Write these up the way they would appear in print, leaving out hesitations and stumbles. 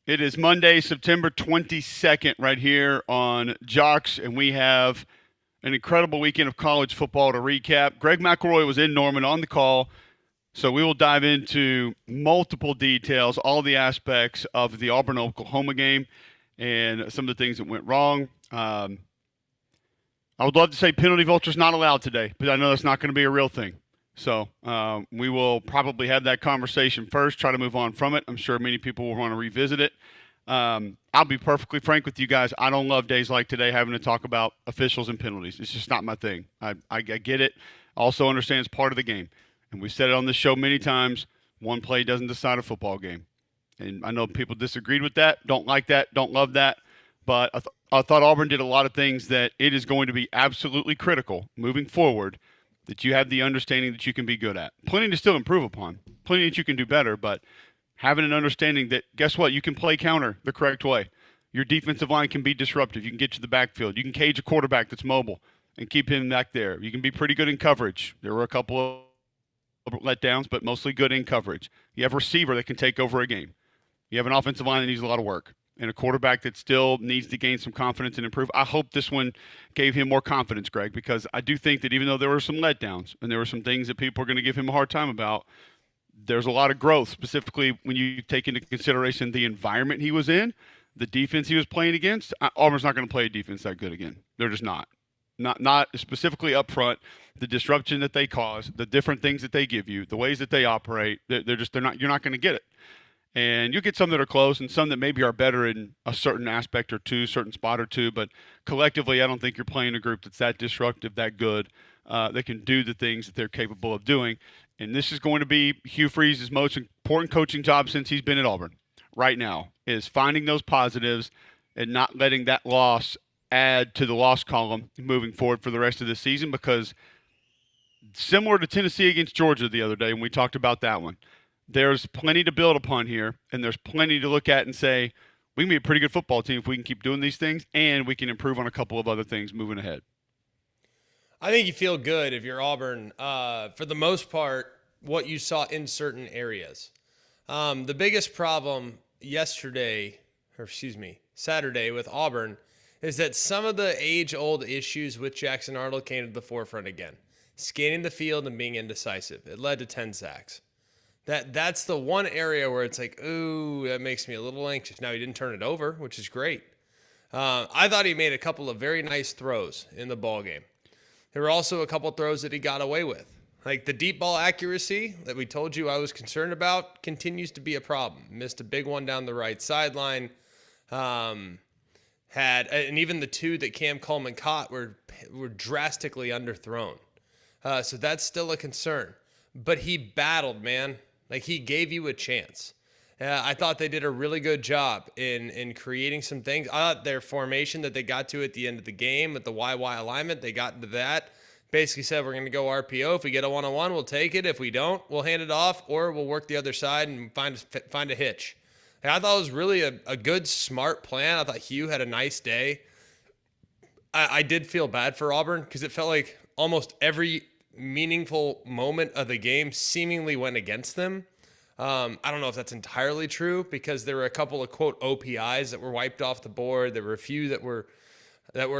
It is Monday, September 22nd, right here on Jocks, and we have an incredible weekend of college football to recap. Greg McElroy was in Norman on the call, so we will dive into multiple details, all the aspects of the Auburn-Oklahoma game and some of the things that went wrong. I would love to say penalty vulture's not allowed today, but I know that's not going to be a real thing. So we will probably have that conversation first, try to move on from it. I'm sure many people will want to revisit it. I'll be perfectly frank with you guys. I don't love days like today having to talk about officials and penalties. It's just not my thing. I get it. I also understand it's part of the game. And we've said it on this show many times. One play doesn't decide a football game. And I know people disagreed with that, don't like that, don't love that. But I thought Auburn did a lot of things that it is going to be absolutely critical moving forward that you have the understanding that you can be good at. Plenty to still improve upon, plenty that you can do better, but having an understanding that, guess what, you can play counter the correct way. Your defensive line can be disruptive. You can get to the backfield. You can cage a quarterback that's mobile and keep him back there. You can be pretty good in coverage. There were a couple of letdowns, but mostly good in coverage. You have a receiver that can take over a game. You have an offensive line that needs a lot of work and a quarterback that still needs to gain some confidence and improve. I hope this one gave him more confidence, Greg, because I do think that even though there were some letdowns and there were some things that people are going to give him a hard time about, there's a lot of growth, specifically when you take into consideration the environment he was in, the defense he was playing against. Auburn's not going to play a defense that good again. They're just not. Not specifically up front, the disruption that they cause, the different things that they give you, the ways that they operate, they're not. You're not going to get it. And you get some that are close and some that maybe are better in a certain aspect or two, certain spot or two. But collectively, I don't think you're playing a group that's that disruptive, that good, that can do the things that they're capable of doing. And this is going to be Hugh Freeze's most important coaching job since he's been at Auburn right now, is finding those positives and not letting that loss add to the loss column moving forward for the rest of the season, because similar to Tennessee against Georgia the other day when we talked about that one, there's plenty to build upon here, and there's plenty to look at and say, we can be a pretty good football team if we can keep doing these things, and we can improve on a couple of other things moving ahead. I think you feel good if you're Auburn. For the most part, what you saw in certain areas. The biggest problem Saturday with Auburn is that some of the age-old issues with Jackson Arnold came to the forefront again. Scanning the field and being indecisive. It led to 10 sacks. That's the one area where it's like, ooh, that makes me a little anxious. Now, he didn't turn it over, which is great. I thought he made a couple of very nice throws in the ball game. There were also a couple throws that he got away with. Like the deep ball accuracy that we told you I was concerned about continues to be a problem. Missed a big one down the right sideline. And even the two that Cam Coleman caught were drastically underthrown. So that's still a concern. But he battled, man. Like, he gave you a chance. I thought they did a really good job in creating some things. I thought their formation that they got to at the end of the game with the YY alignment, they got into that. Basically said, we're going to go RPO. If we get a one-on-one, we'll take it. If we don't, we'll hand it off, or we'll work the other side and find a hitch. And I thought it was really a good, smart plan. I thought Hugh had a nice day. I did feel bad for Auburn because it felt like almost every meaningful moment of the game seemingly went against them. I don't know if that's entirely true because there were a couple of, quote, OPIs that were wiped off the board. There were a few that were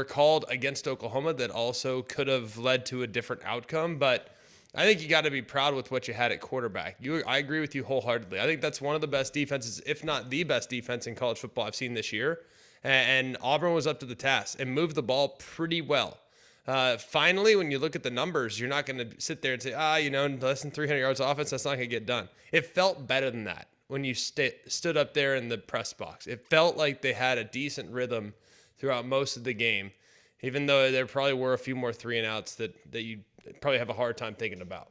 called against Oklahoma that also could have led to a different outcome. But I think you got to be proud with what you had at quarterback. I agree with you wholeheartedly. I think that's one of the best defenses, if not the best defense in college football I've seen this year. And Auburn was up to the task and moved the ball pretty well. Finally, when you look at the numbers, you're not going to sit there and say, less than 300 yards of offense, that's not going to get done. It felt better than that when you stood up there in the press box. It felt like they had a decent rhythm throughout most of the game, even though there probably were a few more 3-and-outs that you probably have a hard time thinking about.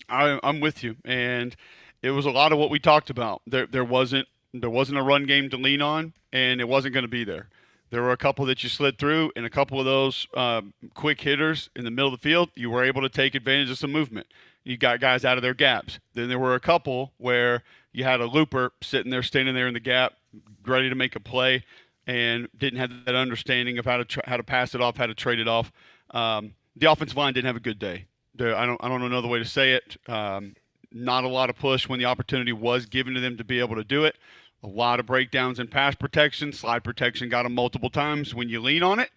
I'm with you, and it was a lot of what we talked about. There wasn't a run game to lean on, and it wasn't going to be there. There were a couple that you slid through, and a couple of those quick hitters in the middle of the field, you were able to take advantage of some movement. You got guys out of their gaps. Then there were a couple where you had a looper sitting there, standing there in the gap, ready to make a play, and didn't have that understanding of how to pass it off, how to trade it off. The offensive line didn't have a good day. I don't know another way to say it. Not a lot of push when the opportunity was given to them to be able to do it. A lot of breakdowns in pass protection. Slide protection got them multiple times. When you lean on it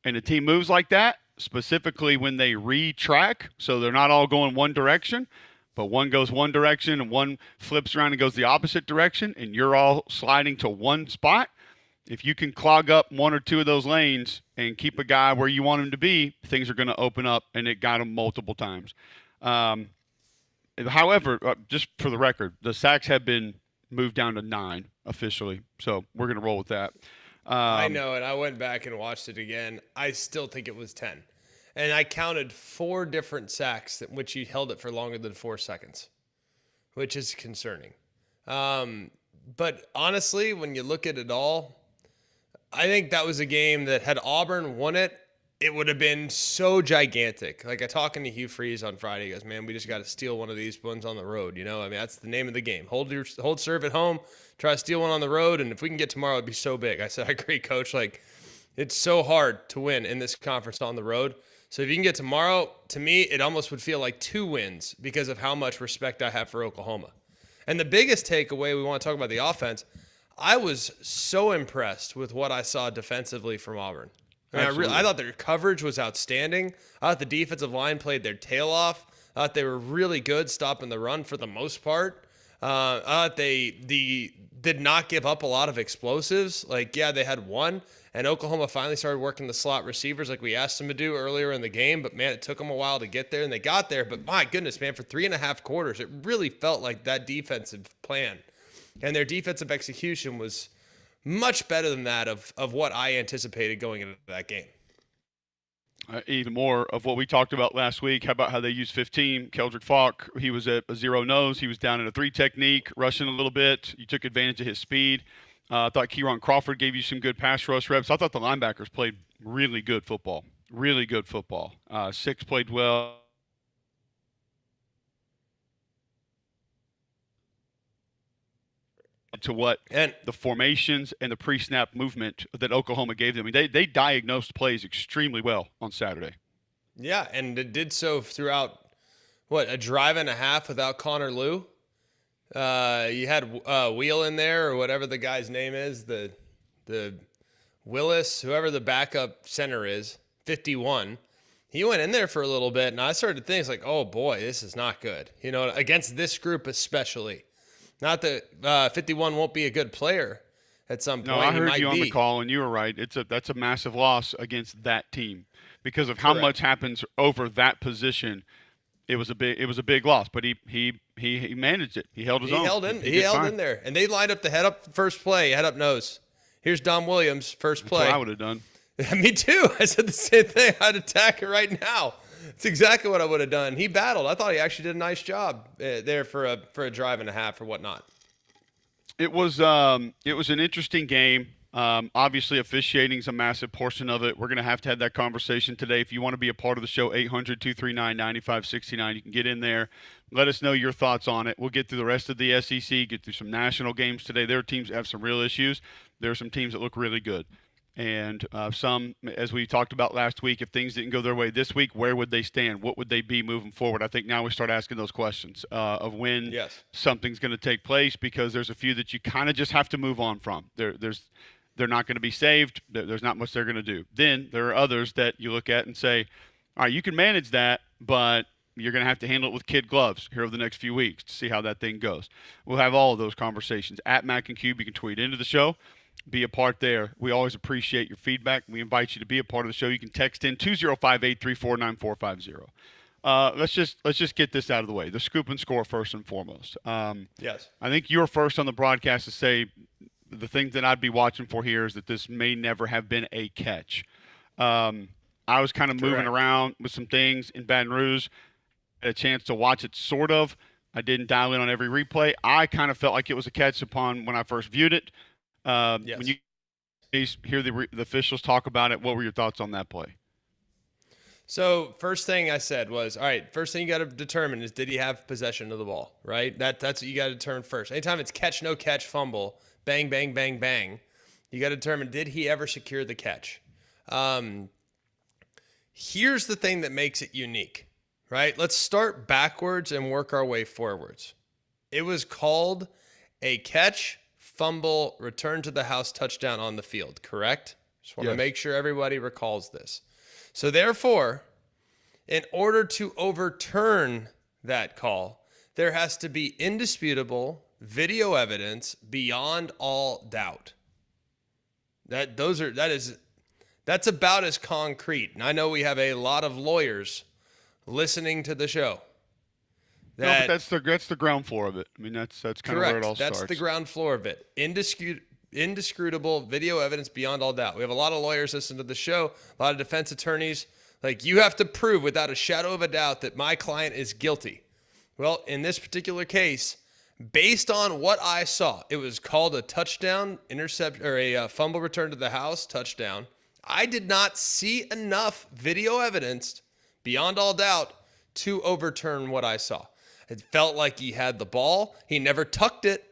and the team moves like that, specifically when they retrack, so they're not all going one direction, but one goes one direction and one flips around and goes the opposite direction, and you're all sliding to one spot. If you can clog up one or two of those lanes and keep a guy where you want him to be, things are going to open up, and it got him multiple times. However, just for the record, the sacks have been moved down to 9 officially, so we're going to roll with that. I know it. I went back and watched it again. I still think it was 10. And I counted 4 different sacks in which he held it for longer than 4 seconds, which is concerning. But honestly, when you look at it all, I think that was a game that had Auburn won it, it would have been so gigantic. Like, I talking to Hugh Freeze on Friday, he goes, man, we just got to steal one of these ones on the road. You know, I mean, that's the name of the game. Hold serve at home, try to steal one on the road, and if we can get tomorrow, it'd be so big. I said, I agree, Coach. Like, it's so hard to win in this conference on the road. So if you can get tomorrow, to me, it almost would feel like 2 wins because of how much respect I have for Oklahoma. And the biggest takeaway, we want to talk about the offense, I was so impressed with what I saw defensively from Auburn. I mean, I thought their coverage was outstanding. I thought the defensive line played their tail off. I thought they were really good stopping the run for the most part. I thought they did not give up a lot of explosives. Like, yeah, they had one, and Oklahoma finally started working the slot receivers like we asked them to do earlier in the game. But, man, it took them a while to get there, and they got there. But, my goodness, man, for 3.5 quarters, it really felt like that defensive plan and their defensive execution was much better than that of what I anticipated going into that game. Even more of what we talked about last week. How about how they used 15? Keldrick Falk, he was at a 0 nose. He was down in a 3 technique, rushing a little bit. You took advantage of his speed. I thought Kieron Crawford gave you some good pass rush reps. I thought the linebackers played really good football. Really good football. 6 played well. To what and the formations and the pre-snap movement that Oklahoma gave them. I mean, they diagnosed plays extremely well on Saturday. Yeah, and it did so throughout, a drive and a half without Connor Lew. You had Wheel in there, or whatever the guy's name is, the Willis, whoever the backup center is, 51. He went in there for a little bit, and I started to think, like, oh, boy, this is not good. You know, against this group especially. Not that 51 won't be a good player at some point. No, I heard you on the call, and you were right. That's a massive loss against that team because of how much happens over that position. It was a big loss, but he managed it. He held his own. He held in there, and they lined up the head up first play, head up nose. Here's Dom Williams, first play. That's what I would have done. Me too. I said the same thing. I'd attack it right now. It's exactly what I would have done. He battled. I thought he actually did a nice job there for a drive and a half or whatnot. It was an interesting game. Obviously, officiating is a massive portion of it. We're going to have that conversation today. If you want to be a part of the show, 800-239-9569. You can get in there. Let us know your thoughts on it. We'll get through the rest of the SEC, get through some national games today. There are teams that have some real issues. There are some teams that look really good. And some, as we talked about last week, if things didn't go their way this week, where would they stand? What would they be moving forward? I think now we start asking those questions of when something's going to take place, because there's a few that you kind of just have to move on from. They're not going to be saved. There's not much they're going to do. Then there are others that you look at and say, all right, you can manage that, but you're going to have to handle it with kid gloves here over the next few weeks to see how that thing goes. We'll have all of those conversations at Mac and Cube. You can tweet into the show. Be a part there. We always appreciate your feedback. We invite you to be a part of the show. You can text in 205-834-9450. Let's just get this out of the way. The scoop and score first and foremost. Yes. I think you're first on the broadcast to say the thing that I'd be watching for here is that this may never have been a catch. I was kind of moving around with some things in Baton Rouge. Had a chance to watch it, sort of. I didn't dial in on every replay. I kind of felt like it was a catch upon when I first viewed it. When you hear the officials talk about it, what were your thoughts on that play? So first thing I said was, all right, first thing you got to determine is, did he have possession of the ball, right? That's what you got to determine first. Anytime it's catch, no catch, fumble, bang, bang, bang, bang, you got to determine, did he ever secure the catch? Here's the thing that makes it unique, right? Let's start backwards and work our way forwards. It was called a catch fumble, return to the house, touchdown on the field, correct? Just want to Yes. make sure everybody recalls this. So therefore, in order to overturn that call, there has to be indisputable video evidence beyond all doubt. That's about as concrete. And I know we have a lot of lawyers listening to the show. No, but that's the ground floor of it. I mean, that's kind of where it all starts. That's the ground floor of it. Indisputable video evidence beyond all doubt. We have a lot of lawyers listening to the show, a lot of defense attorneys. Like, you have to prove without a shadow of a doubt that my client is guilty. Well, in this particular case, based on what I saw, it was called a touchdown intercept or a fumble return to the house touchdown. I did not see enough video evidence beyond all doubt to overturn what I saw. It felt like he had the ball. He never tucked it.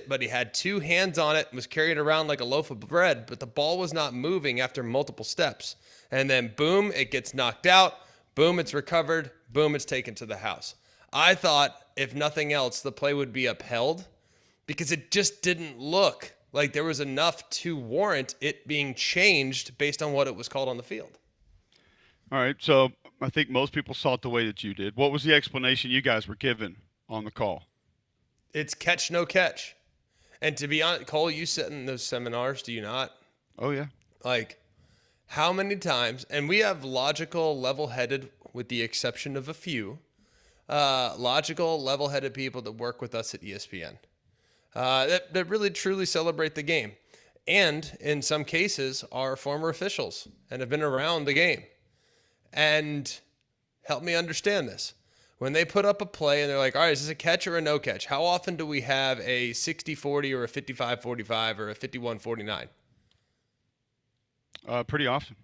But he had two hands on it and was carrying it around like a loaf of bread, but the ball was not moving after multiple steps. And then boom, it gets knocked out. Boom, it's recovered. Boom, it's taken to the house. I thought, if nothing else, the play would be upheld because it just didn't look like there was enough to warrant it being changed based on what it was called on the field. All right, so I think most people saw it the way that you did. What was the explanation you guys were given on the call? It's catch, no catch. And to be honest, Cole, you sit in those seminars, do you not? Oh, yeah. Like, how many times, and we have logical, level-headed, with the exception of a few, logical, level-headed people that work with us at ESPN that really, truly celebrate the game. And in some cases are former officials and have been around the game. And help me understand this. When they put up a play and they're like, all right, is this a catch or a no catch? How often do we have a 60-40 or a 55-45 or a 51-49? Pretty often.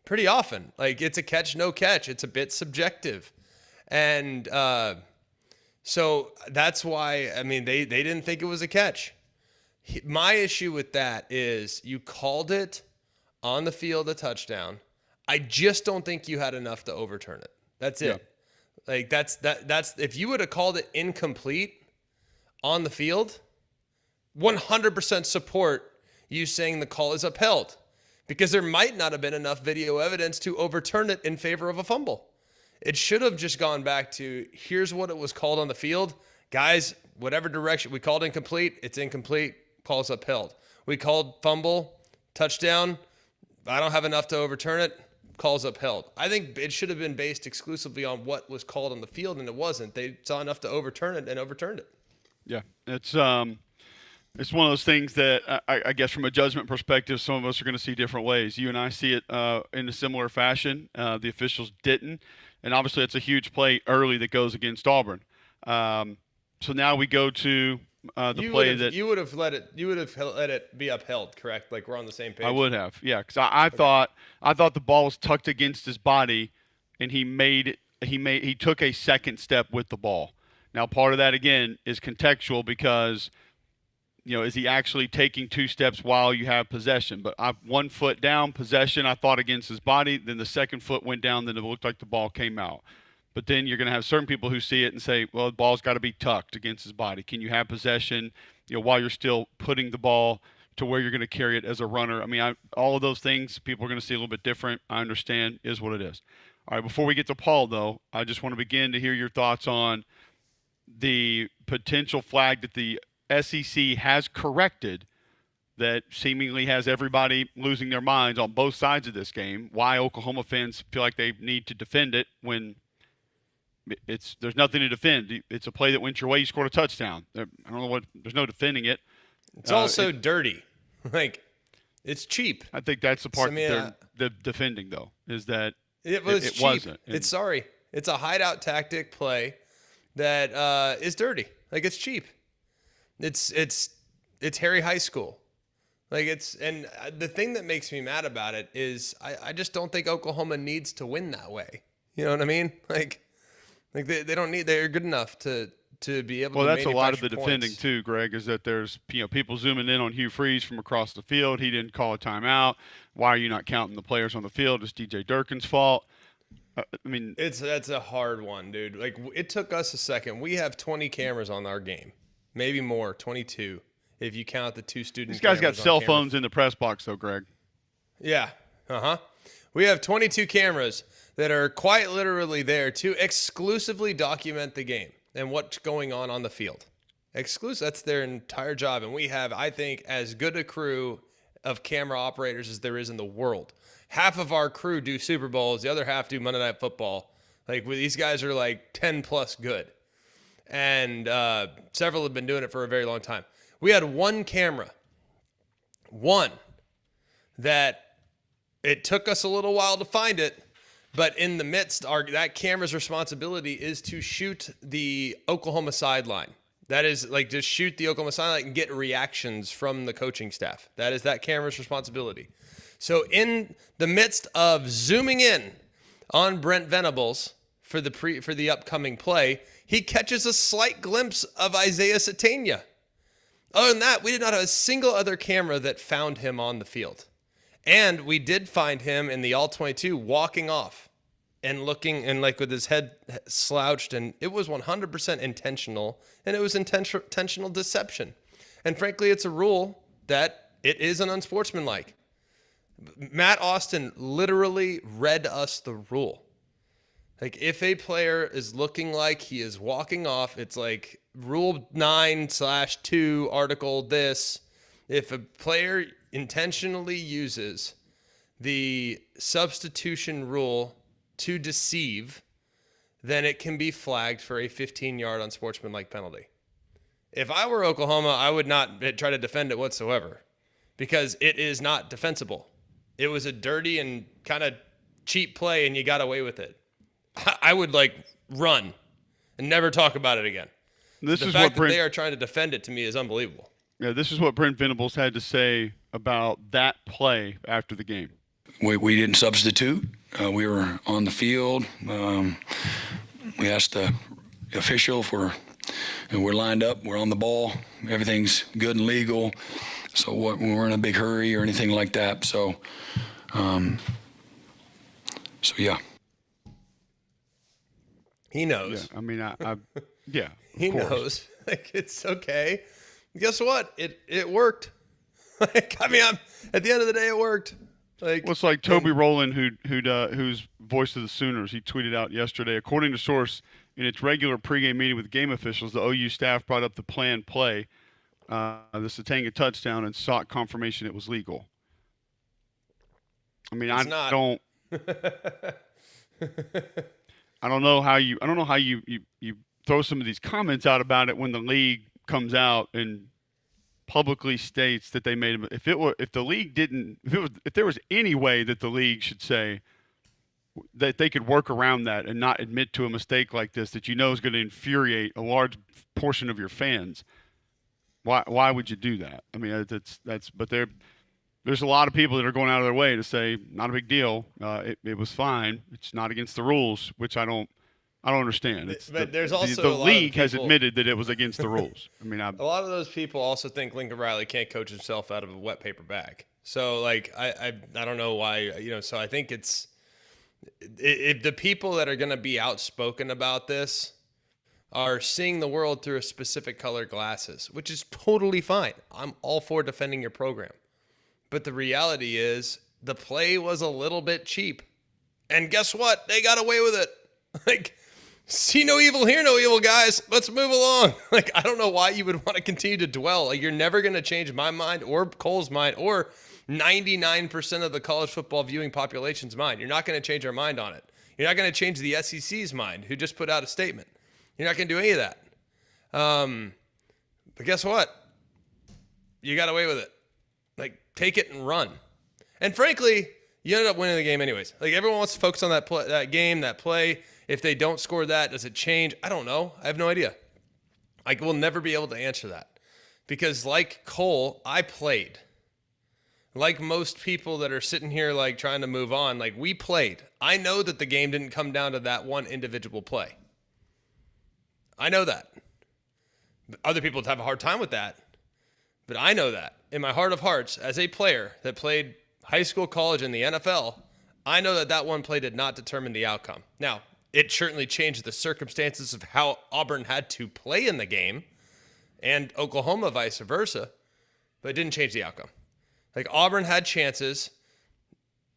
Pretty often. Like, it's a catch, no catch. It's a bit subjective. And so that's why, I mean, they didn't think it was a catch. My issue with that is you called it on the field a touchdown. I just don't think you had enough to overturn it. That's it. Yeah. Like, that's if you would have called it incomplete on the field, 100% support you saying the call is upheld, because there might not have been enough video evidence to overturn it in favor of a fumble. It should have just gone back to, here's what it was called on the field. Guys, whatever direction we called incomplete, it's incomplete, call is upheld. We called fumble, touchdown, I don't have enough to overturn it, calls upheld. I think it should have been based exclusively on what was called on the field, and it wasn't. They saw enough to overturn it and overturned it. Yeah, it's one of those things that I guess from a judgment perspective, some of us are going to see different ways. You and I see it in a similar fashion. The officials didn't, and obviously it's a huge play early that goes against Auburn. So now we go to the play that you would have let it be upheld, correct? Like, we're on the same page. I would have, yeah, because I thought the ball was tucked against his body, and he took a second step with the ball. Now, part of that again is contextual because, is he actually taking two steps while you have possession? But 1 foot down, possession, I thought against his body. Then the second foot went down, then it looked like the ball came out. But then you're going to have certain people who see it and say, well, the ball's got to be tucked against his body. Can you have possession, while you're still putting the ball to where you're going to carry it as a runner? I mean, all of those things people are going to see a little bit different. I understand, is what it is. All right, before we get to Paul, though, I just want to begin to hear your thoughts on the potential flag that the SEC has corrected that seemingly has everybody losing their minds on both sides of this game. Why Oklahoma fans feel like they need to defend it when there's nothing to defend. It's a play that went your way. You scored a touchdown. I don't know there's no defending it. It's also dirty. Like, it's cheap. I think that's the part that they're defending, though, is that it wasn't. It's a hideout tactic play that is dirty. Like, it's cheap. It's Harry High School. Like, and the thing that makes me mad about it is I just don't think Oklahoma needs to win that way. You know what I mean? Like they don't need. They're good enough to be able. Well, to that's a lot of the points. defending too, Greg. Is that there's people zooming in on Hugh Freeze from across the field. He didn't call a timeout. Why are you not counting the players on the field? It's DJ Durkin's fault. I mean, that's a hard one, dude. Like, it took us a second. We have 20 cameras on our game, maybe more, 22. if you count the 2 student These guys got cameras on cell camera. phones in the press box, though, Greg. Yeah. We have 22 cameras that are quite literally there to exclusively document the game and what's going on the field. Exclusive. That's their entire job. And we have, I think, as good a crew of camera operators as there is in the world. Half of our crew do Super Bowls. The other half do Monday Night Football. Like, these guys are like 10 plus good. And several have been doing it for a very long time. We had one camera. One. That it took us a little while to find it. But in the midst, that camera's responsibility is to shoot the Oklahoma sideline. That is like just shoot the Oklahoma sideline and get reactions from the coaching staff. That is that camera's responsibility. So in the midst of zooming in on Brent Venables for the upcoming play, he catches a slight glimpse of Isaiah Satania. Other than that, we did not have a single other camera that found him on the field. And we did find him in the all-22 walking off and looking and like with his head slouched, and it was 100% intentional, and it was intentional deception. And frankly, it's a rule that it is an unsportsmanlike. Matt Austin literally read us the rule. Like, if a player is looking like he is walking off, it's like Rule 9/2 article this. If a player intentionally uses the substitution rule to deceive, then it can be flagged for a 15-yard unsportsmanlike penalty. If I were Oklahoma, I would not try to defend it whatsoever because it is not defensible. It was a dirty and kind of cheap play, and you got away with it. I would run and never talk about it again. The fact that they are trying to defend it to me is unbelievable. Yeah, this is what Brent Venables had to say about that play after the game. We didn't substitute. We were on the field. We asked the official if we're lined up, we're on the ball, everything's good and legal. So we weren't in a big hurry or anything like that. So yeah. He knows. Yeah, I mean, yeah. He knows. Like, it's okay. Guess what? It worked. At the end of the day, it worked. Well, it's like Toby Rowland, who's voice of the Sooners. He tweeted out yesterday, according to source, in its regular pregame meeting with game officials, the OU staff brought up the planned play, the Satanga touchdown, and sought confirmation it was legal. I mean, I don't know how you throw some of these comments out about it when the league comes out and publicly states that they made if there was any way that the league should say that they could work around that and not admit to a mistake like this that is going to infuriate a large portion of your fans, why would you do that? I mean, but there's a lot of people that are going out of their way to say not a big deal, it was fine, it's not against the rules, which I don't understand. But there's also the league has admitted that it was against the rules. I mean, a lot of those people also think Lincoln Riley can't coach himself out of a wet paper bag. So I don't know why, so I think it's the people that are going to be outspoken about this are seeing the world through a specific color glasses, which is totally fine. I'm all for defending your program. But the reality is the play was a little bit cheap. And guess what? They got away with it. See no evil, hear no evil, guys. Let's move along. I don't know why you would want to continue to dwell. You're never going to change my mind or Cole's mind or 99% of the college football viewing population's mind. You're not going to change our mind on it. You're not going to change the SEC's mind, who just put out a statement. You're not going to do any of that. But guess what? You got away with it. Take it and run. And frankly, you ended up winning the game anyways. Everyone wants to focus on that play. If they don't score that, does it change? I don't know. I have no idea. We'll never be able to answer that. Because like Cole, I played. Like most people that are sitting here trying to move on, we played. I know that the game didn't come down to that one individual play. I know that. Other people have a hard time with that. But I know that. In my heart of hearts, as a player that played high school, college, and the NFL, I know that one play did not determine the outcome. Now, it certainly changed the circumstances of how Auburn had to play in the game, and Oklahoma vice versa. but it didn't change the outcome. Like, Auburn had chances.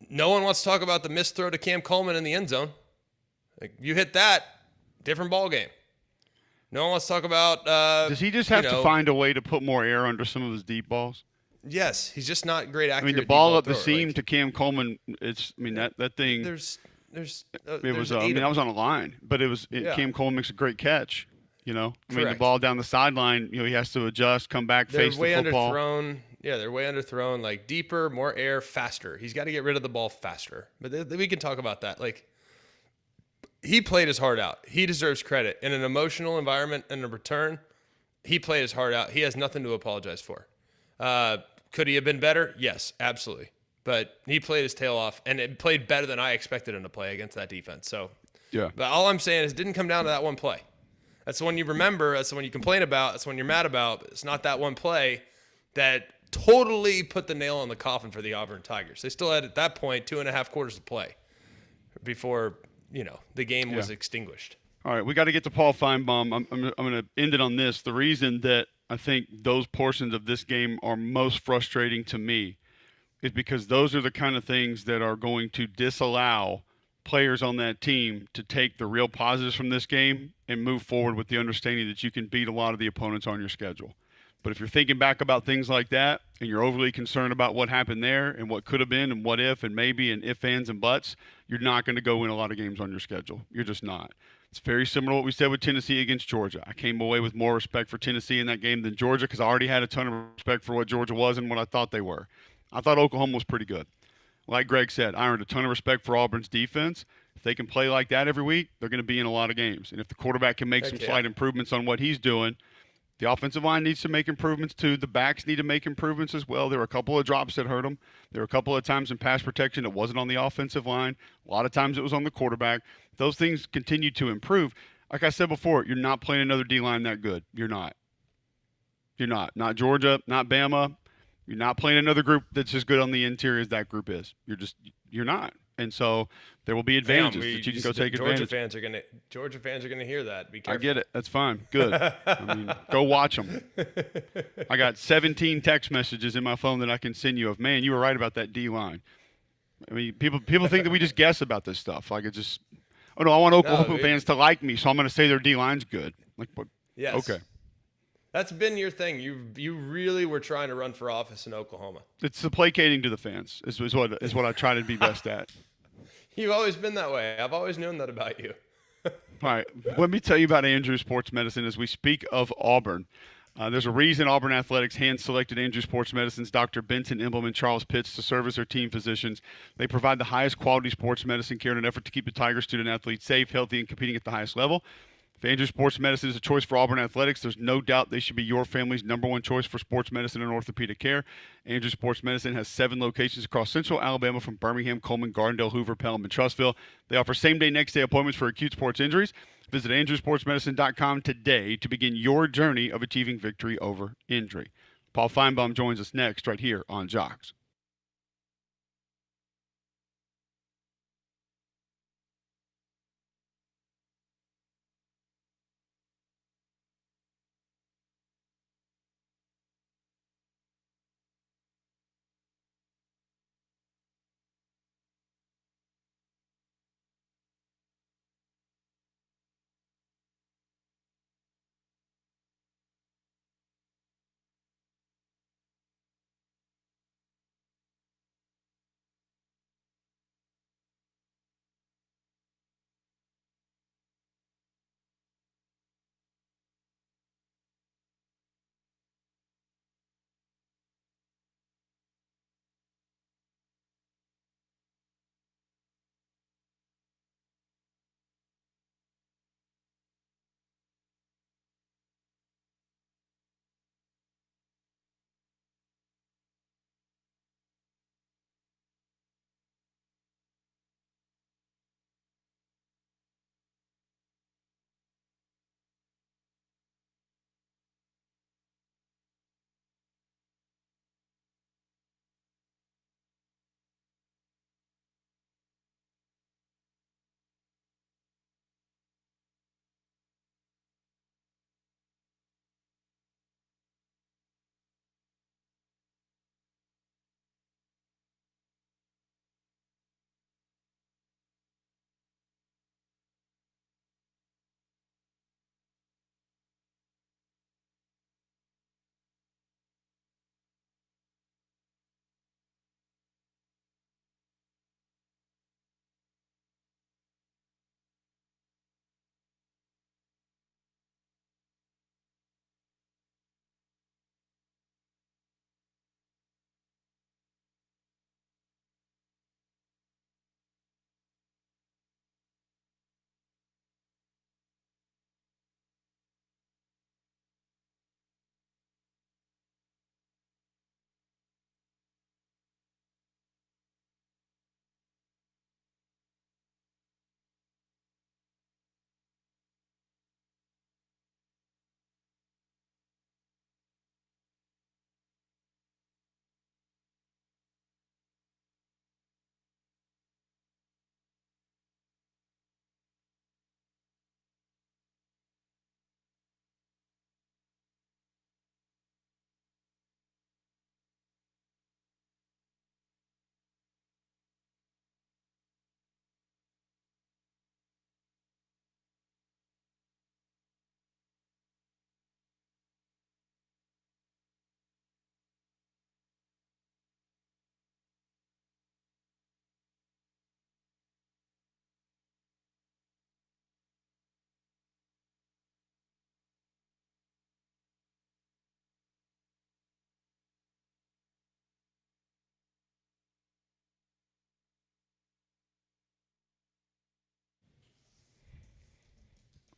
No one wants to talk about the missed throw to Cam Coleman in the end zone. Like, you hit that, different ball game. No one wants to talk about. Does he just have to find a way to put more air under some of his deep balls? Yes, he's just not great accurate. I mean, the ball up the seam to Cam Coleman. That thing. That was on a line, but Cam Coleman makes a great catch. I mean, the ball down the sideline. He has to adjust, come back, face the football. Underthrown. Yeah, they're way underthrown. Like, deeper, more air, faster. He's got to get rid of the ball faster. But we can talk about that. Like, he played his heart out. He deserves credit in an emotional environment and a return. He played his heart out. He has nothing to apologize for. Could he have been better? Yes, absolutely. But he played his tail off, and it played better than I expected him to play against that defense. So, yeah. But all I'm saying is, it didn't come down to that one play. That's the one you remember. That's the one you complain about. That's the one you're mad about. But it's not that one play that totally put the nail in the coffin for the Auburn Tigers. They still had, at that point, 2.5 quarters to play before the game was extinguished. All right, we got to get to Paul Finebaum. I'm going to end it on this. The reason that I think those portions of this game are most frustrating to me is because those are the kind of things that are going to disallow players on that team to take the real positives from this game and move forward with the understanding that you can beat a lot of the opponents on your schedule. But if you're thinking back about things like that and you're overly concerned about what happened there and what could have been and what if and maybe and if, ands, and buts, you're not going to go win a lot of games on your schedule. You're just not. It's very similar to what we said with Tennessee against Georgia. I came away with more respect for Tennessee in that game than Georgia because I already had a ton of respect for what Georgia was and what I thought they were. I thought Oklahoma was pretty good. Like Greg said, I earned a ton of respect for Auburn's defense. If they can play like that every week, they're going to be in a lot of games. And if the quarterback can make some slight improvements on what he's doing, the offensive line needs to make improvements too. The backs need to make improvements as well. There were a couple of drops that hurt them. There were a couple of times in pass protection it wasn't on the offensive line. A lot of times it was on the quarterback. Those things continue to improve. Like I said before, you're not playing another D-line that good. You're not. You're not. Not Georgia, not Bama. You're not playing another group that's as good on the interior as that group is. You're not. And so there will be advantages that you can go take advantage. Georgia fans are gonna hear that. Be careful. I get it. That's fine. Good. I mean, go watch them. I got 17 text messages in my phone that I can send you of, man, you were right about that D line. I mean, people think that we just guess about this stuff. Like, it just, oh no, I want Oklahoma fans to like me, so I'm going to say their D line's good. Like, what? Yes. Okay. That's been your thing. You really were trying to run for office in Oklahoma. It's the placating to the fans is what I try to be best at. You've always been that way. I've always known that about you. All right. Let me tell you about Andrew Sports Medicine as we speak of Auburn. There's a reason Auburn Athletics hand-selected Andrew Sports Medicine's Dr. Benson Embleman and Charles Pitts to serve as their team physicians. They provide the highest quality sports medicine care in an effort to keep the Tiger student-athletes safe, healthy, and competing at the highest level. If Andrew Sports Medicine is a choice for Auburn Athletics, there's no doubt they should be your family's number one choice for sports medicine and orthopedic care. Andrew Sports Medicine has 7 locations across central Alabama from Birmingham, Coleman, Gardendale, Hoover, Pelham, and Trussville. They offer same-day, next-day appointments for acute sports injuries. Visit andrewsportsmedicine.com today to begin your journey of achieving victory over injury. Paul Finebaum joins us next right here on Jocks.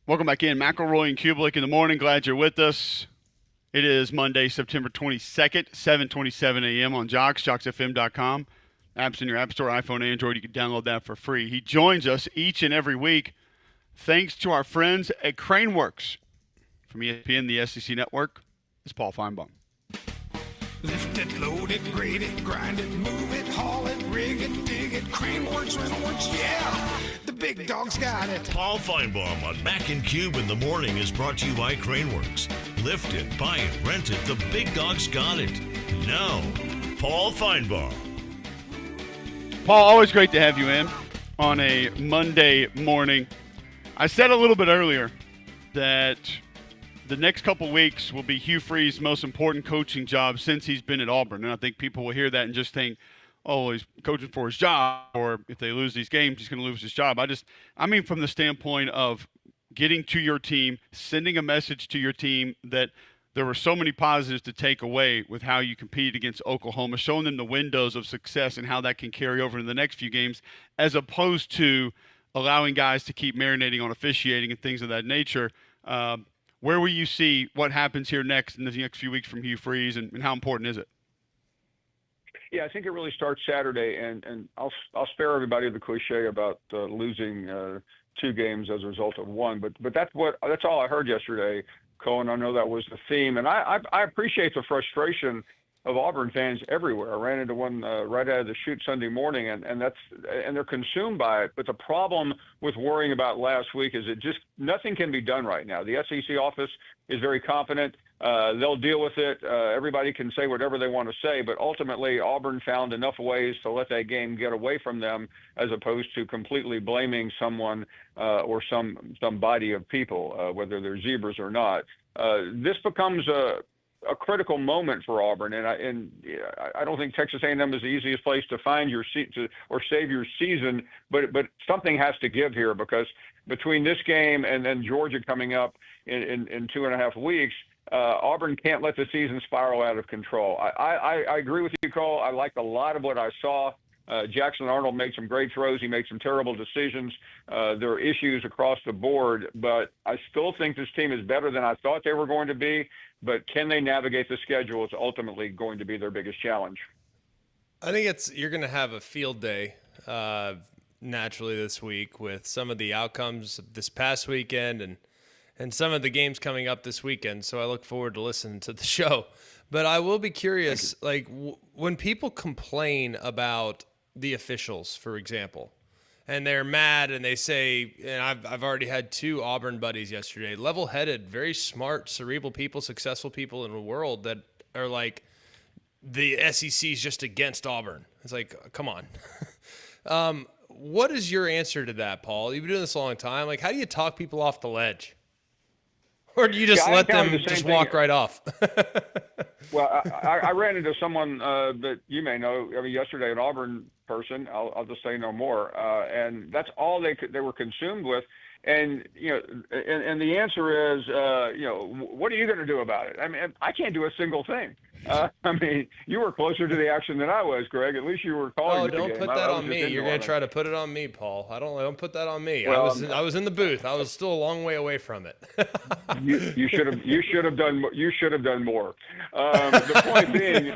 Welcome back in. McElroy and Cubelic in the morning. Glad you're with us. It is Monday, September 22nd, 7:27 a.m. on Jocks, jocksfm.com. Apps in your App Store, iPhone, Android. You can download that for free. He joins us each and every week thanks to our friends at Craneworks. From ESPN, the SEC Network, it's Paul Finebaum. Lift it, load it, grade it, grind it, move it, haul it, rig it, dig it, Craneworks, Rentalworks, yeah! The big dog's got it. Paul Finebaum on Mac and Cube in the morning is brought to you by Craneworks. Lift it, buy it, rent it, the big dog's got it. Now, Paul Finebaum. Paul, always great to have you in on a Monday morning. I said a little bit earlier that the next couple weeks will be Hugh Freeze's most important coaching job since he's been at Auburn. And I think people will hear that and just think, oh, he's coaching for his job, or if they lose these games, he's going to lose his job. I mean from the standpoint of getting to your team, sending a message to your team that there were so many positives to take away with how you competed against Oklahoma, showing them the windows of success and how that can carry over in the next few games, as opposed to allowing guys to keep marinating on officiating and things of that nature. Where will you see what happens here next in the next few weeks from Hugh Freeze, and how important is it? Yeah, I think it really starts Saturday, and I'll spare everybody the cliche about losing 2 games as a result of 1, but that's all I heard yesterday, Cohen. I know that was the theme, and I appreciate the frustration of Auburn fans everywhere. I ran into one right out of the chute Sunday morning, and they're consumed by it. But the problem with worrying about last week is nothing can be done right now. The SEC office is very confident. They'll deal with it. Everybody can say whatever they want to say, but ultimately Auburn found enough ways to let that game get away from them, as opposed to completely blaming someone or some body of people, whether they're zebras or not. This becomes a critical moment for Auburn, and I don't think Texas A&M is the easiest place to find your seat or save your season, but something has to give here, because between this game and then Georgia coming up in 2.5 weeks, Auburn can't let the season spiral out of control. I agree with you, Cole. I liked a lot of what I saw. Jackson Arnold made some great throws. He made some terrible decisions. There are issues across the board, but I still think this team is better than I thought they were going to be. But can they navigate the schedule? It's ultimately going to be their biggest challenge. I think you're going to have a field day naturally this week with some of the outcomes of this past weekend and some of the games coming up this weekend. So I look forward to listening to the show. But I will be curious, like when people complain about the officials, for example, and they're mad and they say, and I've already had 2 Auburn buddies yesterday, level-headed, very smart, cerebral people, successful people in the world that are like, the SEC is just against Auburn. It's like, come on. What is your answer to that, Paul? You've been doing this a long time. Like, how do you talk people off the ledge? Or do you just let them just walk right off? Well, I ran into someone that you may know. I mean, yesterday, an Auburn person. I'll just say no more. And that's all they were consumed with. And and the answer is, what are you going to do about it? I mean, I can't do a single thing. I mean, you were closer to the action than I was, Greg. At least you were calling. Oh, don't put that on me. You're going to try to put it on me, Paul. Don't put that on me. Well, I was in the booth. I was still a long way away from it. you should have done more. The point being,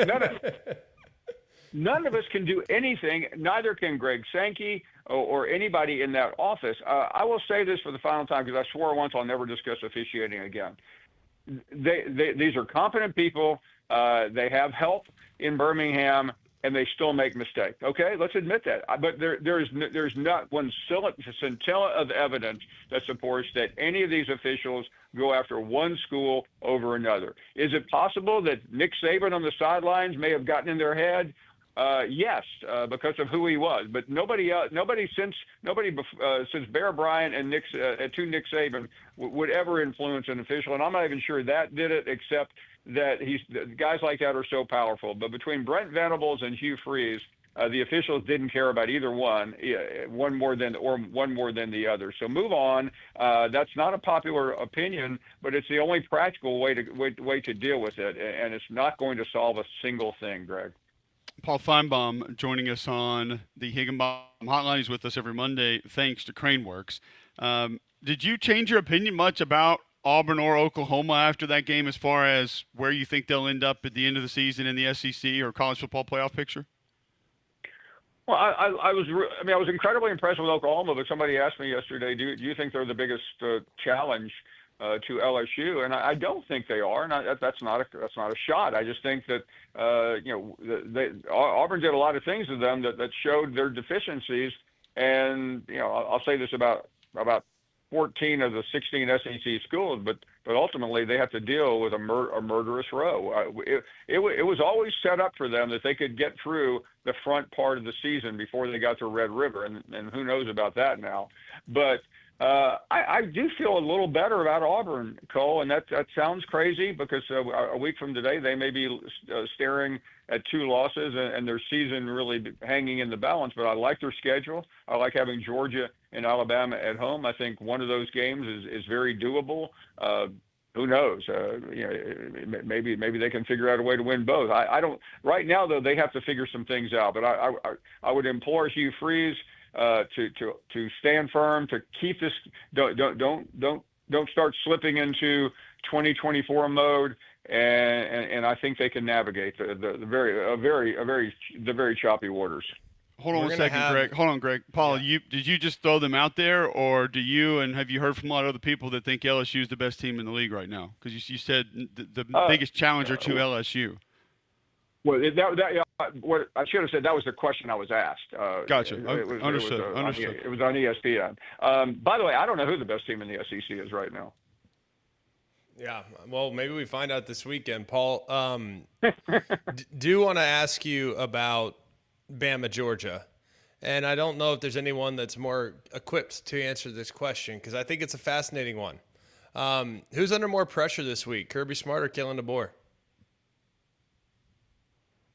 none of us can do anything. Neither can Greg Sankey or anybody in that office. I will say this for the final time, because I swore once I'll never discuss officiating again. These are competent people. They have help in Birmingham, and they still make mistakes. Okay, let's admit that. But there's not one scintilla of evidence that supports that any of these officials go after one school over another. Is it possible that Nick Saban on the sidelines may have gotten in their head? Yes, because of who he was. But nobody since Bear Bryant and Nick Saban would ever influence an official. And I'm not even sure that did it, except that guys like that are so powerful. But between Brent Venables and Hugh Freeze, the officials didn't care about either one more than the other. So move on. That's not a popular opinion, but it's the only practical way to deal with it, and it's not going to solve a single thing, Greg. Paul Finebaum joining us on the Higginbotham Hotline. He's with us every Monday, thanks to Craneworks. Did you change your opinion much about Auburn or Oklahoma after that game, as far as where you think they'll end up at the end of the season in the SEC or college football playoff picture? Well, I was incredibly impressed with Oklahoma, but somebody asked me yesterday, do you think they're the biggest challenge to LSU? And I don't think they are, and that's not a shot. I just think that Auburn did a lot of things to them that showed their deficiencies, and I'll say this about 14 of the 16 SEC schools, but ultimately they have to deal with a murderous row. It was always set up for them that they could get through the front part of the season before they got to Red River, and who knows about that now. But I do feel a little better about Auburn, Cole, and that sounds crazy because a week from today they may be staring at 2 losses and their season really hanging in the balance. But I like their schedule. I like having Georgia and Alabama at home. I think one of those games is very doable. Who knows? Maybe they can figure out a way to win both. I don't. Right now, though, they have to figure some things out. But I would implore Hugh Freeze to stand firm, to keep this. Don't start slipping into 2024 mode. And I think they can navigate the very choppy waters. Hold on a second, Greg. Hold on, Greg. Paul, did you just throw them out there, or have you heard from a lot of other people that think LSU is the best team in the league right now? Because you said the biggest challenger to LSU. Well, what I should have said, that was the question I was asked. Gotcha. Understood. It was on ESPN. By the way, I don't know who the best team in the SEC is right now. Yeah, well, maybe we find out this weekend. Paul, do want to ask you about Bama, Georgia. And I don't know if there's anyone that's more equipped to answer this question because I think it's a fascinating one. Who's under more pressure this week, Kirby Smart or Kalen DeBoer?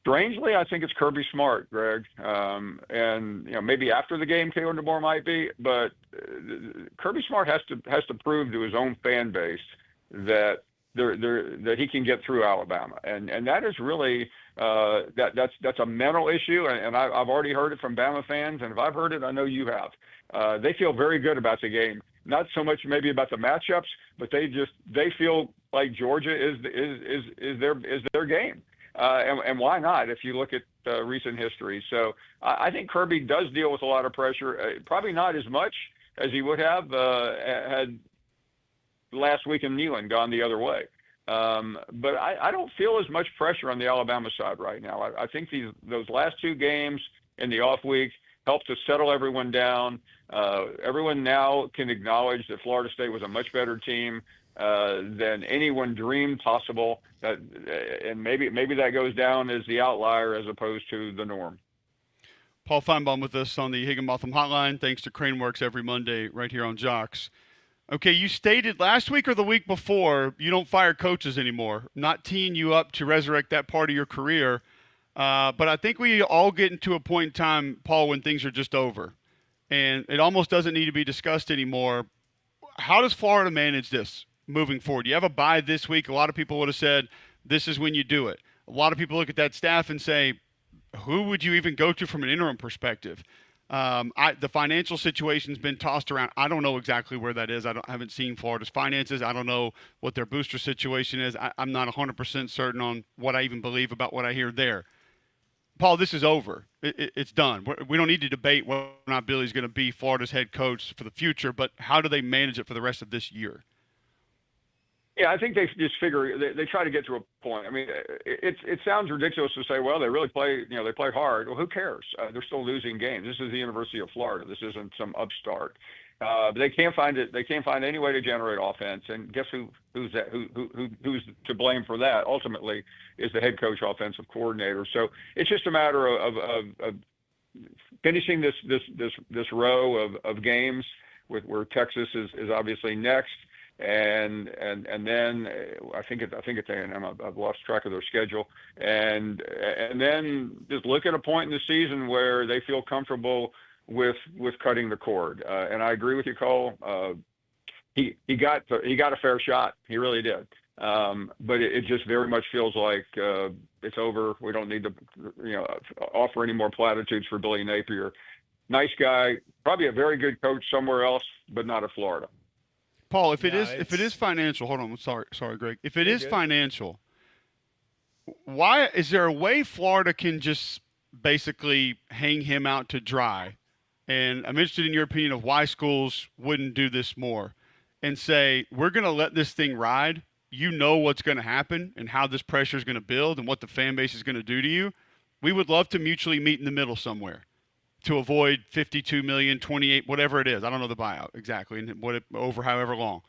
Strangely, I think it's Kirby Smart, Greg. And maybe after the game, Kalen DeBoer might be, but Kirby Smart has to prove to his own fan base that that he can get through Alabama, and that is really that's a mental issue, and I've already heard it from Bama fans, and if I've heard it, I know you have. They feel very good about the game, not so much maybe about the matchups, but they feel like Georgia is their game, and why not if you look at recent history. So I think Kirby does deal with a lot of pressure, probably not as much as he would have had last week in Neyland gone the other way. But I don't feel as much pressure on the Alabama side right now. I think those last 2 games in the off week helped to settle everyone down. Everyone now can acknowledge that Florida State was a much better team than anyone dreamed possible. And maybe that goes down as the outlier as opposed to the norm. Paul Finebaum with us on the Higginbotham Hotline. Thanks to Craneworks every Monday right here on Jocks. Okay, you stated last week or the week before you don't fire coaches anymore, not teeing you up to resurrect that part of your career. But I think we all get into a point in time, Paul, when things are just over. And it almost doesn't need to be discussed anymore. How does Florida manage this moving forward? You have a bye this week. A lot of people would have said this is when you do it. A lot of people look at that staff and say, who would you even go to from an interim perspective? The financial situation's been tossed around. I don't know exactly where that is. I haven't seen Florida's finances. I don't know what their booster situation is. I'm not 100% certain on what I even believe about what I hear there. Paul, this is over. It's done. We don't need to debate whether or not Billy's going to be Florida's head coach for the future, but how do they manage it for the rest of this year? Yeah, I think they just figure they try to get to a point. I mean, it sounds ridiculous to say, well, they really play, they play hard. Well, who cares? They're still losing games. This is the University of Florida. This isn't some upstart. But they can't find it. They can't find any way to generate offense. And guess who's to blame for that? Ultimately, is the head coach, offensive coordinator. So it's just a matter of finishing this row of games where Texas is obviously next. And then I think it's A&M. I've lost track of their schedule. And then just look at a point in the season where they feel comfortable with cutting the cord. And I agree with you, Cole. He got a fair shot. He really did. But it just very much feels like it's over. We don't need to offer any more platitudes for Billy Napier. Nice guy, probably a very good coach somewhere else, but not at Florida. Paul, if it Yeah, is financial, hold on. I'm sorry, Greg. If it You're is good. financial, why is there a way Florida can just basically hang him out to dry? And I'm interested in your opinion of why schools wouldn't do this more and say, we're going to let this thing ride. You know what's going to happen and how this pressure is going to build and what the fan base is going to do to you. We would love to mutually meet in the middle somewhere to avoid 52 million, 28, whatever it is. I don't know the buyout exactly and over however long.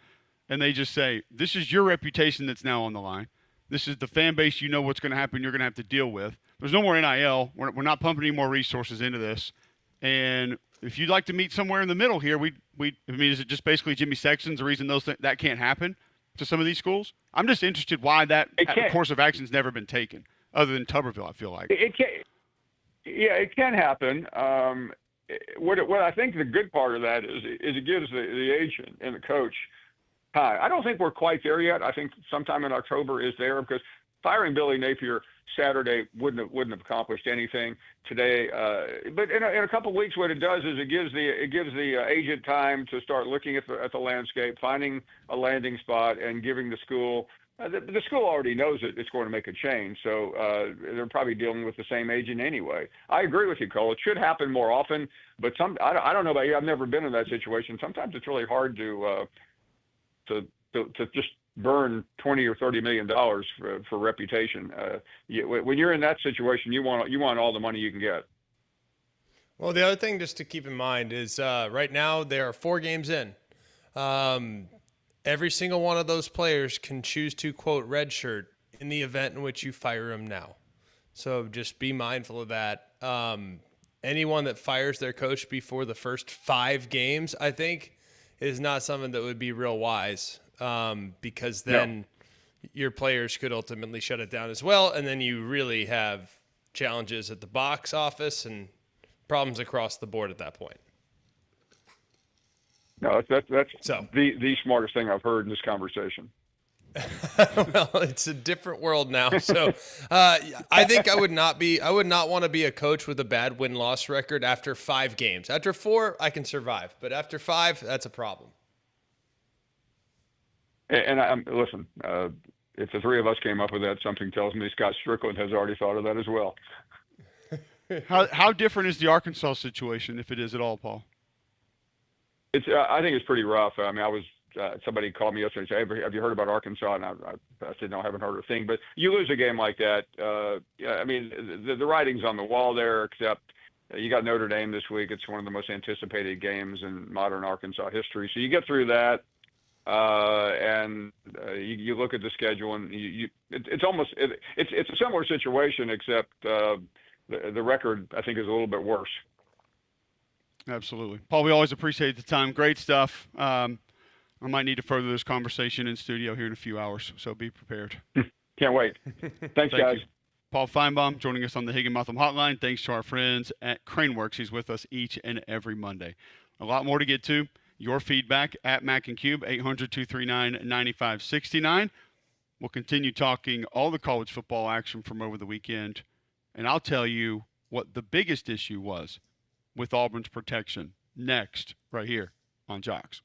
And they just say, this is your reputation that's now on the line. This is the fan base. You know what's going to happen. You're going to have to deal with. There's no more NIL. We're not pumping any more resources into this. And if you'd like to meet somewhere in the middle here, I mean, is it just basically Jimmy Sexton's the reason that can't happen to some of these schools? I'm just interested why that course of action's never been taken, other than Tuberville. I feel like it can. Yeah, it can happen. What I think the good part of that is it gives the agent and the coach time. I don't think we're quite there yet. I think sometime in October is there because firing Billy Napier Saturday wouldn't have accomplished anything today. But in a couple of weeks, what it does is it gives the agent time to start looking at the landscape, finding a landing spot, and giving the school. The school already knows that it's going to make a change, so they're probably dealing with the same agent anyway. I agree with you, Cole. It should happen more often, but I don't know about you. I've never been in that situation. Sometimes it's really hard to just burn $20 or $30 million for reputation. When you're in that situation, you want all the money you can get. Well, the other thing just to keep in mind is right now there are 4 games in. Every single one of those players can choose to, quote, redshirt in the event in which you fire him now. So just be mindful of that. Anyone that fires their coach before the first 5 games, I think, is not something that would be real wise because then your players could ultimately shut it down as well. And then you really have challenges at the box office and problems across the board at that point. No, that's So. the smartest thing I've heard in this conversation. Well, it's a different world now. So I think I would not want to be a coach with a bad win-loss record after 5 games. After 4, I can survive. But after 5, that's a problem. And listen, if the 3 of us came up with that, something tells me Scott Strickland has already thought of that as well. How different is the Arkansas situation, if it is at all, Paul? I think it's pretty rough. I mean, somebody called me yesterday and said, "Have you heard about Arkansas?" And I said, "No, I haven't heard a thing." But you lose a game like that. I mean, the writing's on the wall there. Except you got Notre Dame this week. It's one of the most anticipated games in modern Arkansas history. So you get through that, and you look at the schedule, and it's a similar situation, except the record I think is a little bit worse. Absolutely. Paul, we always appreciate the time. Great stuff. I might need to further this conversation in studio here in a few hours, so be prepared. Can't wait. Thanks, guys. You. Paul Finebaum joining us on the Higginbotham Hotline. Thanks to our friends at Craneworks. He's with us each and every Monday. A lot more to get to. Your feedback at Mac and Cube, 800-239-9569. We'll continue talking all the college football action from over the weekend, and I'll tell you what the biggest issue was with Auburn's protection next, right here on Jocks.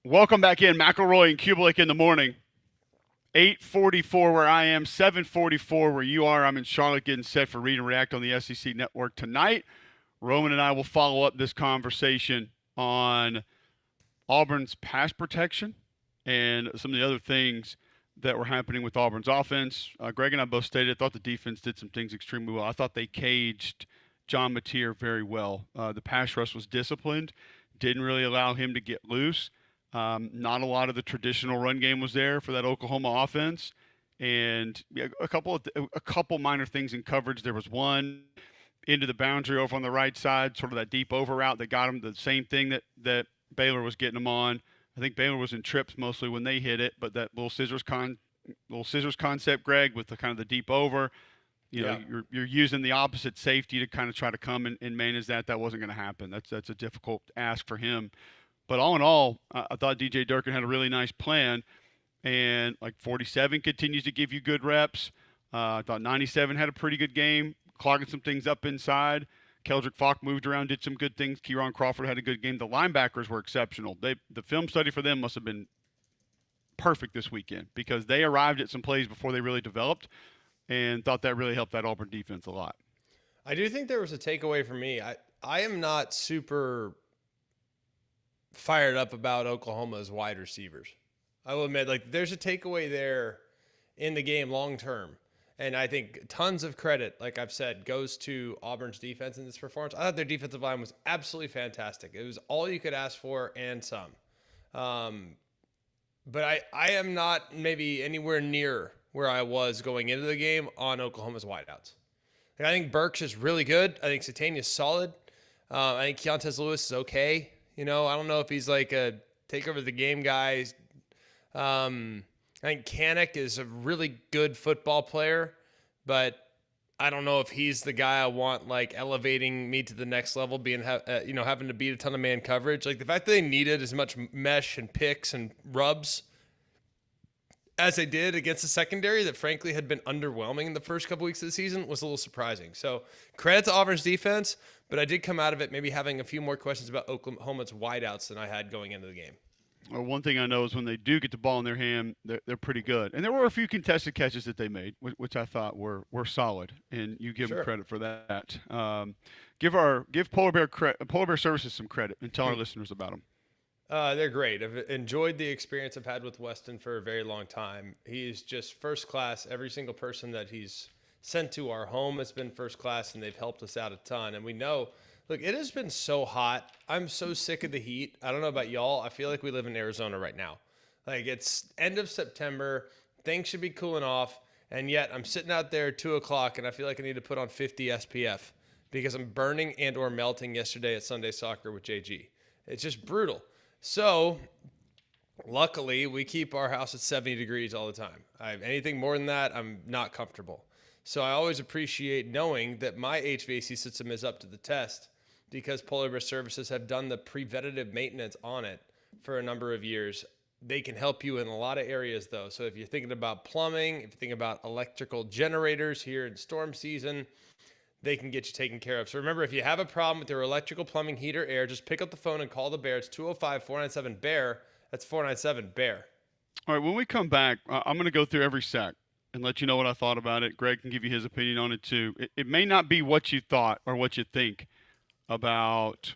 Welcome back in. McElroy and Cubelic in the morning. 8:44 where I am, 7:44 where you are. I'm in Charlotte getting set for Read and React on the SEC Network tonight. Roman and I will follow up this conversation on Auburn's pass protection and some of the other things that were happening with Auburn's offense. Greg and I both stated I thought the defense did some things extremely well. I thought they caged John Mateer very well. The pass rush was disciplined, didn't really allow him to get loose. Not a lot of the traditional run game was there for that Oklahoma offense, and a couple minor things in coverage. There was one into the boundary over on the right side, sort of that deep over route that got him the same thing that Baylor was getting him on. I think Baylor was in trips mostly when they hit it, but that little scissors concept, Greg, with the kind of the deep over. You're using the opposite safety to kind of try to come and manage that. That wasn't going to happen. That's a difficult ask for him. But all in all, I thought DJ Durkin had a really nice plan, and like 47 continues to give you good reps. I thought 97 had a pretty good game, clogging some things up inside. Keldrick Falk moved around, did some good things. Kieran Crawford had a good game. The linebackers were exceptional. The film study for them must have been perfect this weekend because they arrived at some plays before they really developed, and thought that really helped that Auburn defense a lot. I do think there was a takeaway for me. I am not super fired up about Oklahoma's wide receivers. I will admit, like, there's a takeaway there in the game long term. And I think tons of credit, like I've said, goes to Auburn's defense in this performance. I thought their defensive line was absolutely fantastic. It was all you could ask for and some. But I am not maybe anywhere near where I was going into the game on Oklahoma's wideouts. Like, I think Burks is really good. I think Satania is solid. I think Keontae Lewis is okay. I don't know if he's like a take over the game guy. I think Kanik is a really good football player, but I don't know if he's the guy I want, like, elevating me to the next level, having to beat a ton of man coverage. Like, the fact that they needed as much mesh and picks and rubs as they did against the secondary that frankly had been underwhelming in the first couple weeks of the season was a little surprising. So credit to Auburn's defense, but I did come out of it maybe having a few more questions about Oklahoma's wideouts than I had going into the game. Well, one thing I know is when they do get the ball in their hand, they're pretty good. And there were a few contested catches that they made, which I thought were solid, and you give them credit for that. Give Polar Bear Services some credit and tell our listeners about them. They're great. I've enjoyed the experience I've had with Weston for a very long time. He's just first class. Every single person that he's sent to our home has been first class, and they've helped us out a ton. And we know, look, it has been so hot. I'm so sick of the heat. I don't know about y'all. I feel like we live in Arizona right now. Like, it's end of September. Things should be cooling off. And yet I'm sitting out there at 2 o'clock, and I feel like I need to put on 50 SPF because I'm burning and or melting yesterday at Sunday Soccer with JG. It's just brutal. So luckily, we keep our house at 70 degrees all the time. Anything more than that, I'm not comfortable. So I always appreciate knowing that my HVAC system is up to the test because Polar Bear Services have done the preventative maintenance on it for a number of years. They can help you in a lot of areas, though. So if you're thinking about plumbing, if you're thinking about electrical generators here in storm season, they can get you taken care of. So remember, if you have a problem with your electrical, plumbing, heater, air, just pick up the phone and call the Bear. It's 205-497-BEAR. That's 497-BEAR. All right, when we come back, I'm going to go through every sack and let you know what I thought about it. Greg can give you his opinion on it, too. It may not be what you thought or what you think about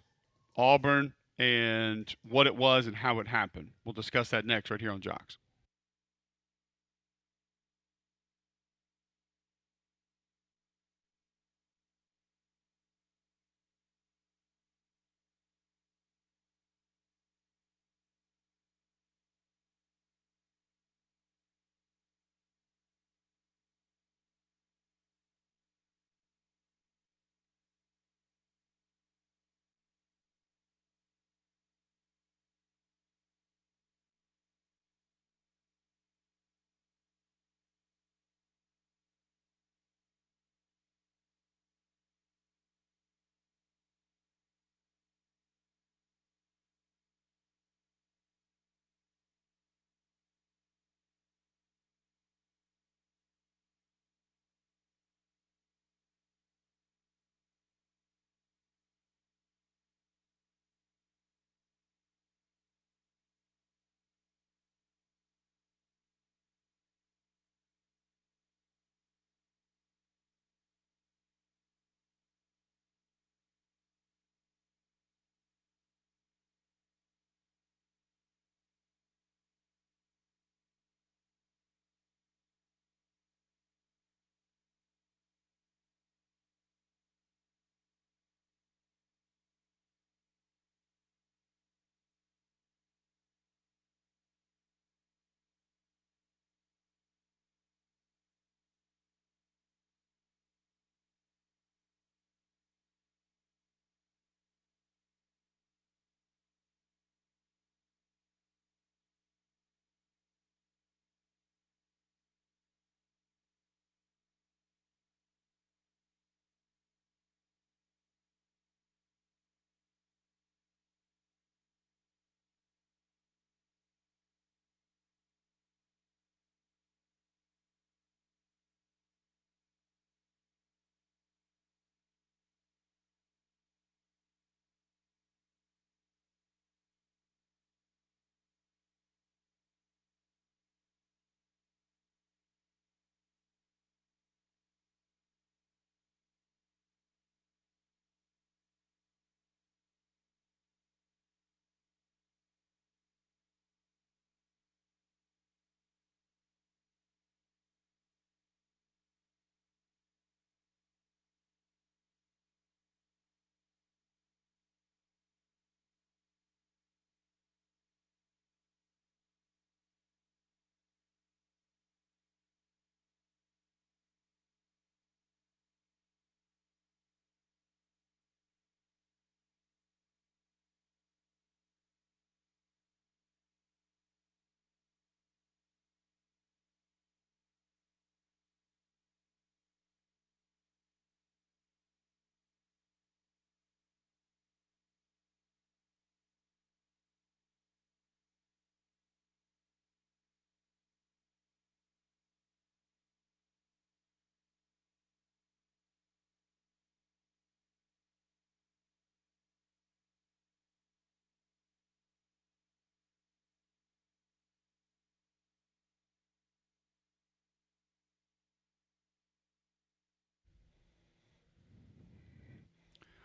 Auburn and what it was and how it happened. We'll discuss that next right here on Jocks.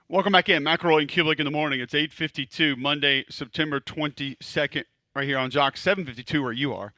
Welcome back in. McElroy and Cubelic in the morning. It's 8:52, Monday, September 22nd, right here on Jock, 7:52 where you are.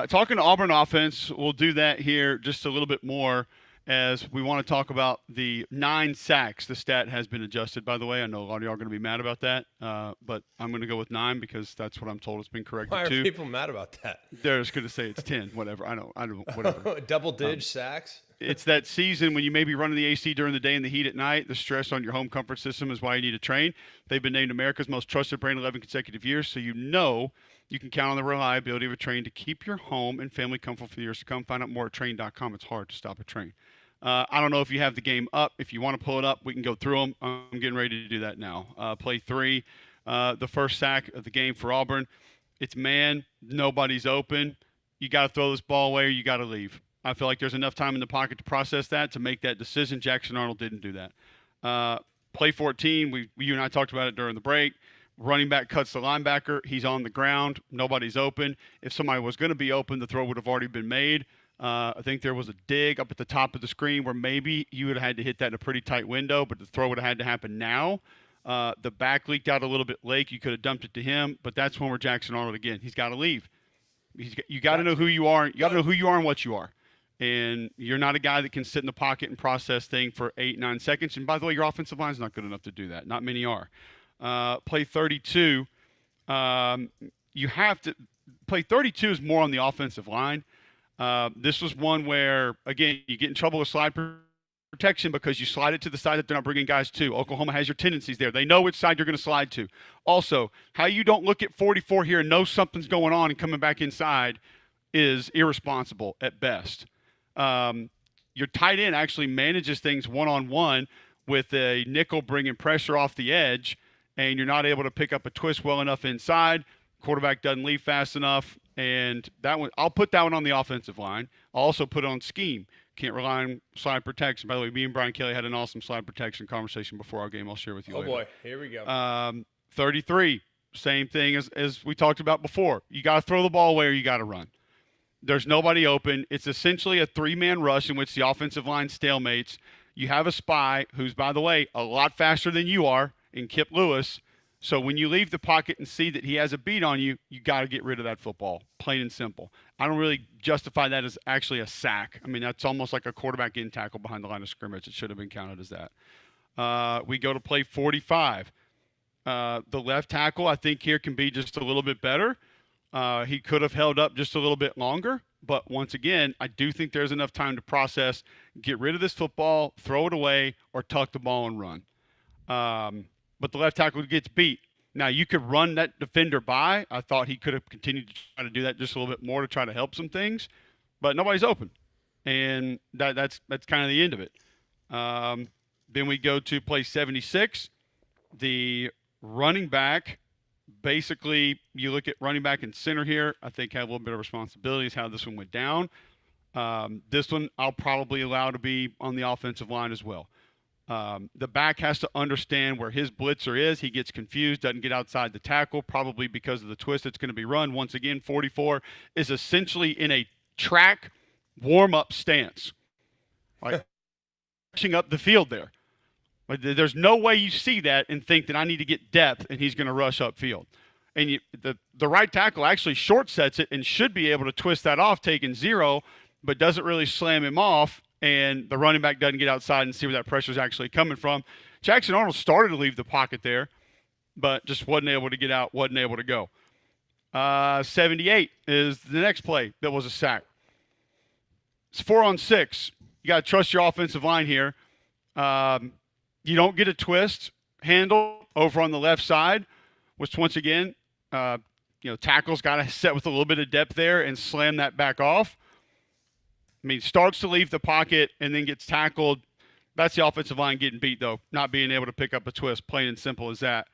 Talking to Auburn offense, we'll do that here just a little bit more as we want to talk about the 9 sacks. The stat has been adjusted, by the way. I know a lot of y'all are going to be mad about that, but I'm going to go with 9 because that's what I'm told it's been corrected Why are to. people mad about that? They're just going to say it's 10, whatever. I don't, whatever. Double-digit sacks? It's that season when you may be running the AC during the day and the heat at night. The stress on your home comfort system is why you need to train. They've been named America's most trusted brand 11 consecutive years, so you know you can count on the reliability of a Train to keep your home and family comfortable for years to come. Find out more at Train.com. It's hard to stop a Train. I don't know if you have the game up. If you want to pull it up, we can go through them. I'm getting ready to do that now. Play 3, the first sack of the game for Auburn. It's man, nobody's open. You got to throw this ball away or you got to leave. I feel like there's enough time in the pocket to process that, to make that decision. Jackson Arnold didn't do that. Play 14, you and I talked about it during the break. Running back cuts the linebacker. He's on the ground. Nobody's open. If somebody was going to be open, the throw would have already been made. I think there was a dig up at the top of the screen where maybe you would have had to hit that in a pretty tight window, but the throw would have had to happen now. The back leaked out a little bit late. You could have dumped it to him, but that's when we're Jackson Arnold again. He's got to leave. You got to know who you are. You got to know who you are and what you are. And you're not a guy that can sit in the pocket and process things for 8-9 seconds. And by the way, your offensive line is not good enough to do that. Not many are. Play 32. You have to play 32 is more on the offensive line. This was one where, again, you get in trouble with slide protection because you slide it to the side that they're not bringing guys to. Oklahoma has your tendencies there. They know which side you're going to slide to. Also, how you don't look at 44 here and know something's going on and coming back inside is irresponsible at best. Your tight end actually manages things one-on-one with a nickel bringing pressure off the edge, and you're not able to pick up a twist well enough inside. Quarterback doesn't leave fast enough, and that one, I'll put that one on the offensive line. I'll also put it on scheme. Can't rely on slide protection. By the way, me and Brian Kelly had an awesome slide protection conversation before our game. I'll share with you later. Oh, boy. Here we go. 33, same thing as we talked about before. You got to throw the ball away or you got to run. There's nobody open. It's essentially a 3-man rush in which the offensive line stalemates. You have a spy who's, by the way, a lot faster than you are in Kip Lewis. So when you leave the pocket and see that he has a beat on you, you got to get rid of that football, plain and simple. I don't really justify that as actually a sack. I mean, that's almost like a quarterback in tackle behind the line of scrimmage. It should have been counted as that. We go to play 45. The left tackle, I think, here can be just a little bit better. He could have held up just a little bit longer. But once again, I do think there's enough time to process, get rid of this football, throw it away, or tuck the ball and run. But the left tackle gets beat. Now, you could run that defender by. I thought he could have continued to try to do that just a little bit more to try to help some things. But nobody's open. And that's kind of the end of it. Then we go to play 76. The running back, basically, you look at running back and center here, I think had a little bit of responsibilities how this one went down. This one I'll probably allow to be on the offensive line as well. The back has to understand where his blitzer is. He gets confused, doesn't get outside the tackle, probably because of the twist that's going to be run. Once again, 44 is essentially in a track warm-up stance, like pushing up the field there. But there's no way you see that and think that I need to get depth and he's going to rush upfield. And the right tackle actually short sets it and should be able to twist that off, taking 0, but doesn't really slam him off. And the running back doesn't get outside and see where that pressure is actually coming from. Jackson Arnold started to leave the pocket there, but just wasn't able to get out, wasn't able to go. 78 is the next play that was a sack. It's 4-on-6. You got to trust your offensive line here. You don't get a twist handle over on the left side, which once again, tackle's got to set with a little bit of depth there and slam that back off. I mean, starts to leave the pocket and then gets tackled. That's the offensive line getting beat, though, not being able to pick up a twist, plain and simple as that.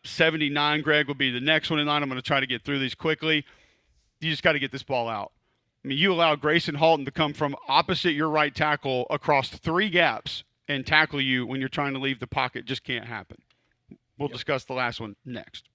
79, Greg, will be the next one in line. I'm going to try to get through these quickly. You just got to get this ball out. I mean, you allow Grayson Halton to come from opposite your right tackle across 3 gaps and tackle you when you're trying to leave the pocket. Just can't happen. We'll discuss the last one next.